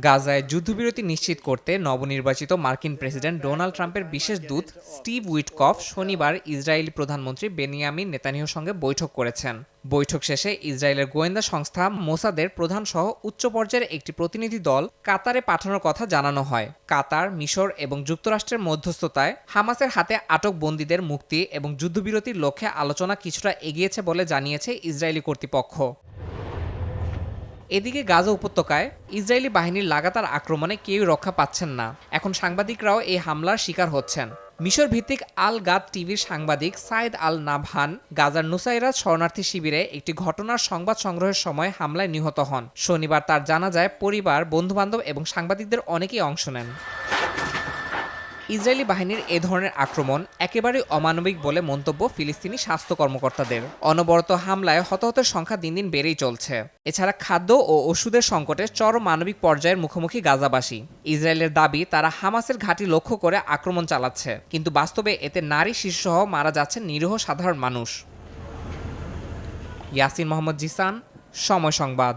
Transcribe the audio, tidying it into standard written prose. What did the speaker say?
গাজায় যুদ্ধবিরতি নিশ্চিত করতে নবনির্বাচিত মার্কিন প্রেসিডেন্ট ডোনাল্ড ট্রাম্পের বিশেষ দূত স্টিভ উইটকফ শনিবার ইসরায়েলি প্রধানমন্ত্রী বেনিয়ামিন নেতানিয়াহুর সঙ্গে বৈঠক করেছেন। বৈঠক শেষে ইসরায়েলের গোয়েন্দা সংস্থা মোসাদের প্রধান সহ উচ্চ পর্যায়ের একটি প্রতিনিধি দল কাতারে পাঠানোর কথা জানানো হয়। কাতার, মিশর এবং যুক্তরাষ্ট্রের মধ্যস্থতায় হামাসের হাতে আটক বন্দীদের মুক্তি এবং যুদ্ধবিরতির লক্ষ্যে আলোচনা কিছুটা এগিয়েছে বলে জানিয়েছে ইসরায়েলি কর্তৃপক্ষ। এদিকে গাজা উপত্যকায় ইসরায়েলি বাহিনীর লাগাতার আক্রমণে কেউই রক্ষা পাচ্ছেন না। এখন সাংবাদিকরাও এই হামলার শিকার হচ্ছেন। মিশর ভিত্তিক আল গাদ টিভির সাংবাদিক সাইদ আল নাবহান গাজার নুসাইরাত শরণার্থী শিবিরে একটি ঘটনার সংবাদ সংগ্রহের সময় হামলায় নিহত হন। শনিবার তার জানাজায় পরিবার, বন্ধুবান্ধব এবং সাংবাদিকদের অনেকেই অংশ নেন। ইসরায়েলি বাহিনীর এ ধরনের আক্রমণ একেবারেই অমানবিক বলে মন্তব্য ফিলিস্তিনি স্বাস্থ্য কর্মকর্তাদের। অনবরত হামলায় হতাহতের সংখ্যা দিন দিন বেড়েই চলছে। এছাড়া খাদ্য ও ওষুধের সংকটে চরম মানবিক পর্যায়ের মুখোমুখি গাজাবাসী। ইসরায়েলের দাবি তারা হামাসের ঘাঁটি লক্ষ্য করে আক্রমণ চালাচ্ছে, কিন্তু বাস্তবে এতে নারী, শিশুসহ মারা যাচ্ছেন নিরীহ সাধারণ মানুষ। ইয়াসিন মোহাম্মদ জিসান, সময় সংবাদ।